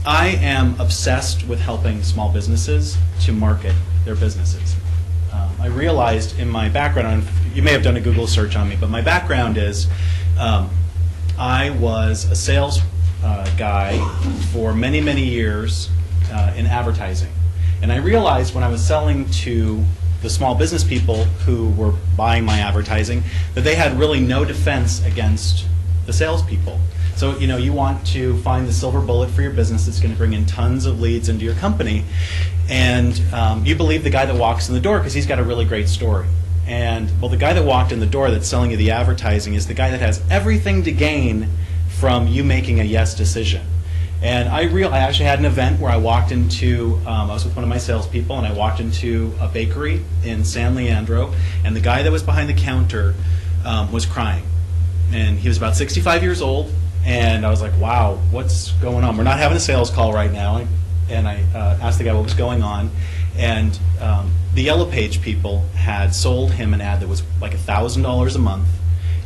I am obsessed with helping small businesses to market their businesses. I realized in my background, you may have done a Google search on me, but my background is I was a sales guy for many, many years in advertising. And I realized when I was selling to the small business people who were buying my advertising that they had really no defense against the salespeople. So, you know, you want to find the silver bullet for your business that's going to bring in tons of leads into your company, and you believe the guy that walks in the door because he's got a really great story. And, well, the guy that walked in the door that's selling you the advertising is the guy that has everything to gain from you making a yes decision. And I actually had an event where I walked into, I was with one of my salespeople, and I walked into a bakery in San Leandro, and the guy that was behind the counter was crying. And he was about 65 years old, and I was like, wow, what's going on? We're not having a sales call right now. And I asked the guy what was going on, and the Yellow Page people had sold him an ad that was like $1,000 a month,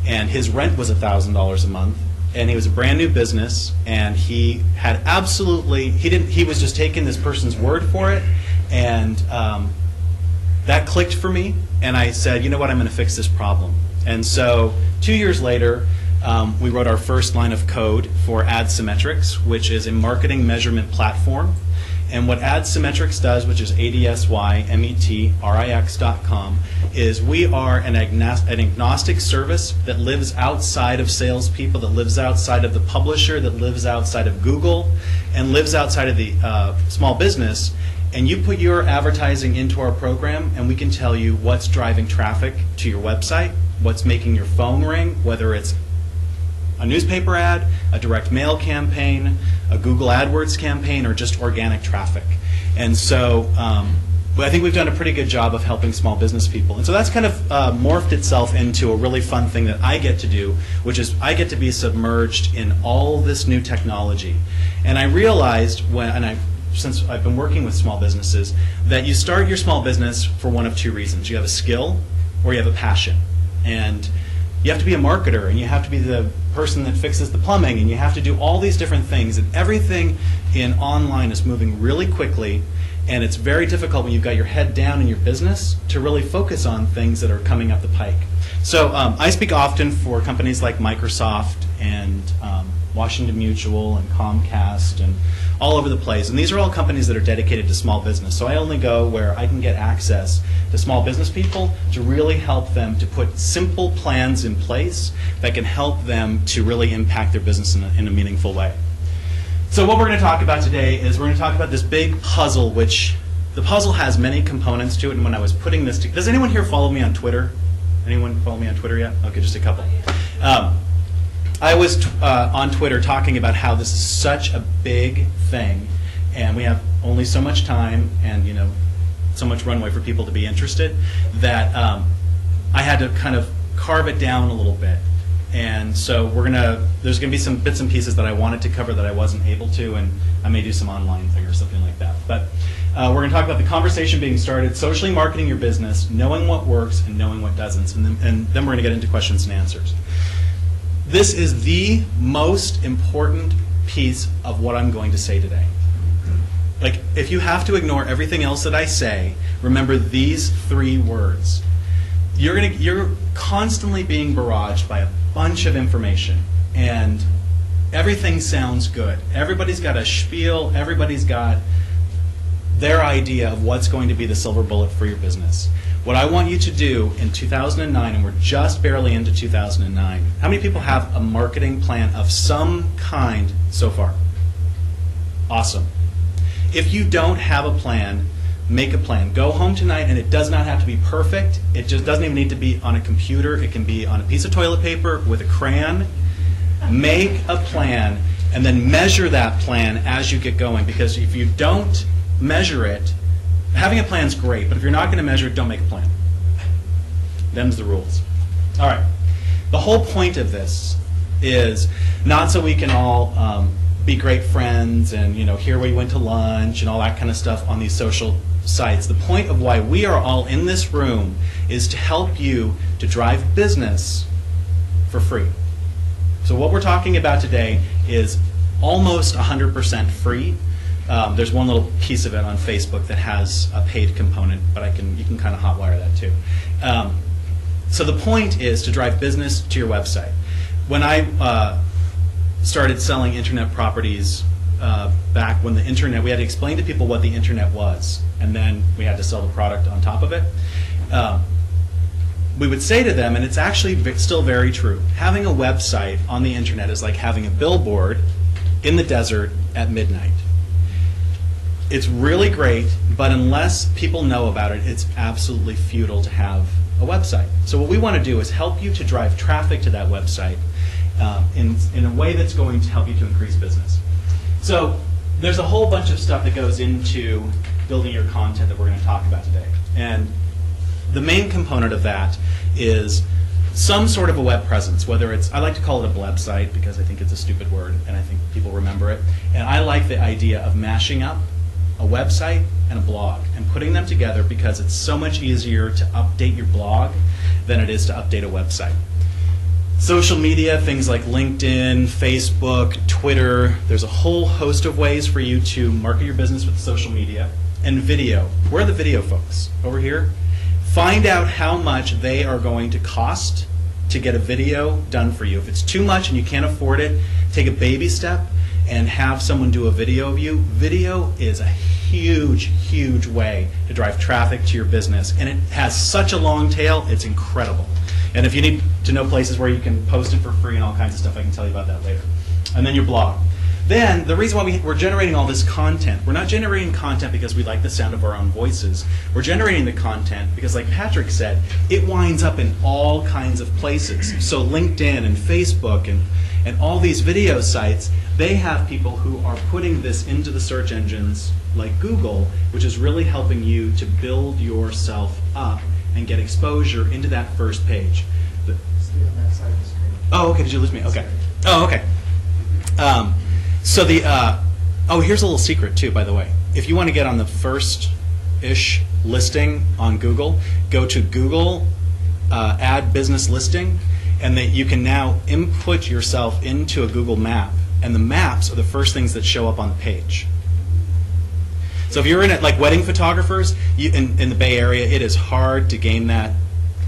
and his rent was $1,000 a month. And he was a brand new business, and he had absolutely, he was just taking this person's word for it, and that clicked for me, and I said, you know what, I'm going to fix this problem. And so 2 years later, we wrote our first line of code for AdSymmetrics, which is a marketing measurement platform. And what AdSymmetrics does, which is AdSymmetrix.com, is we are an agnostic service that lives outside of salespeople, that lives outside of the publisher, that lives outside of Google, and lives outside of the small business. And you put your advertising into our program, and we can tell you what's driving traffic to your website, what's making your phone ring, whether it's a newspaper ad, a direct mail campaign, a Google AdWords campaign, or just organic traffic. And so I think we've done a pretty good job of helping small business people. And so that's kind of morphed itself into a really fun thing that I get to do, which is I get to be submerged in all this new technology. And I realized since I've been working with small businesses, that you start your small business for one of two reasons. You have a skill or you have a passion. And you have to be a marketer, and you have to be the person that fixes the plumbing, and you have to do all these different things. And everything in online is moving really quickly, and it's very difficult when you've got your head down in your business to really focus on things that are coming up the pike. So I speak often for companies like Microsoft and Washington Mutual and Comcast and all over the place. And these are all companies that are dedicated to small business. So I only go where I can get access to small business people to really help them to put simple plans in place that can help them to really impact their business in a meaningful way. So what we're going to talk about today is we're going to talk about this big puzzle, which the puzzle has many components to it. And when I was putting this together, does anyone here follow me on Twitter? Anyone follow me on Twitter yet? Okay, just a couple. I was on Twitter talking about how this is such a big thing, and we have only so much time and so much runway for people to be interested, that I had to kind of carve it down a little bit. And so there's going to be some bits and pieces that I wanted to cover that I wasn't able to, and I may do some online thing or something like that. But we're going to talk about the conversation being started, socially marketing your business, knowing what works and knowing what doesn't, and then we're going to get into questions and answers. This is the most important piece of what I'm going to say today. Like, if you have to ignore everything else that I say, remember these three words. You're constantly being barraged by a bunch of information, and everything sounds good. Everybody's got a spiel, everybody's got their idea of what's going to be the silver bullet for your business. What I want you to do in 2009, and we're just barely into 2009, how many people have a marketing plan of some kind so far? Awesome. If you don't have a plan, make a plan. Go home tonight, and it does not have to be perfect. It just doesn't even need to be on a computer. It can be on a piece of toilet paper with a crayon. Make a plan, and then measure that plan as you get going, because if you don't measure it, having a plan is great, but if you're not going to measure it, don't make a plan. Them's the rules. All right. The whole point of this is not so we can all be great friends and here we went to lunch and all that kind of stuff on these social sites. The point of why we are all in this room is to help you to drive business for free. So what we're talking about today is almost 100% free. There's one little piece of it on Facebook that has a paid component, but you can kind of hotwire that too. So the point is to drive business to your website. When I started selling internet properties back when the internet, we had to explain to people what the internet was, and then we had to sell the product on top of it. We would say to them, and it's actually still very true, having a website on the internet is like having a billboard in the desert at midnight. It's really great, but unless people know about it, it's absolutely futile to have a website. So what we want to do is help you to drive traffic to that website in a way that's going to help you to increase business. So there's a whole bunch of stuff that goes into building your content that we're going to talk about today. And the main component of that is some sort of a web presence, whether it's, I like to call it a bleb site because I think it's a stupid word and I think people remember it. And I like the idea of mashing up a website and a blog and putting them together because it's so much easier to update your blog than it is to update a website. Social media, things like LinkedIn, Facebook, Twitter, there's a whole host of ways for you to market your business with social media. And video. Where are the video folks? Over here? Find out how much they are going to cost to get a video done for you. If it's too much and you can't afford it, take a baby step and have someone do a video of you. Video is a huge, huge way to drive traffic to your business. And it has such a long tail, it's incredible. And if you need to know places where you can post it for free and all kinds of stuff, I can tell you about that later. And then your blog. Then, the reason why we're generating all this content, we're not generating content because we like the sound of our own voices. We're generating the content because, like Patrick said, it winds up in all kinds of places. So LinkedIn and Facebook and all these video sites, they have people who are putting this into the search engines like Google, which is really helping you to build yourself up and get exposure into that first page. Stay on that side of the screen. Oh, okay, did you lose me? Okay. Oh, okay. So here's a little secret too, by the way. If you want to get on the first-ish listing on Google, go to Google, add business listing, and that you can now input yourself into a Google map, and the maps are the first things that show up on the page. So if you're in it, like wedding photographers, in the Bay Area, it is hard to gain that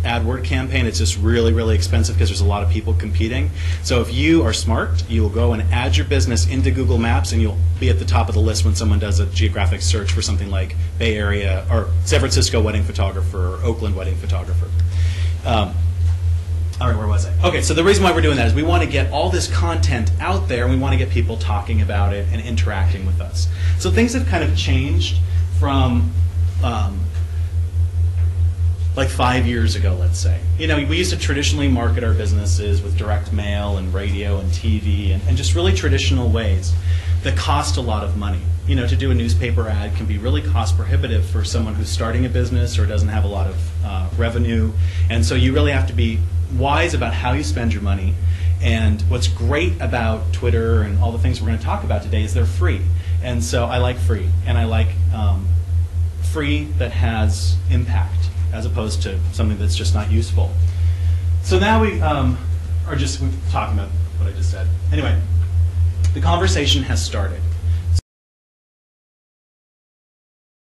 AdWord campaign. It's just really, really expensive because there's a lot of people competing. So if you are smart, you will go and add your business into Google Maps and you'll be at the top of the list when someone does a geographic search for something like Bay Area or San Francisco wedding photographer or Oakland wedding photographer. All right, where was I? Okay, so the reason why we're doing that is we want to get all this content out there and we want to get people talking about it and interacting with us. So things have kind of changed from like 5 years ago, let's say. You know, we used to traditionally market our businesses with direct mail and radio and TV and just really traditional ways that cost a lot of money. You know, to do a newspaper ad can be really cost prohibitive for someone who's starting a business or doesn't have a lot of revenue. And so you really have to be wise about how you spend your money. And what's great about Twitter and all the things we're going to talk about today is they're free. And so I like free. And I like free that has impact, as opposed to something that's just not useful. So now we're talking about what I just said. Anyway, the conversation has started.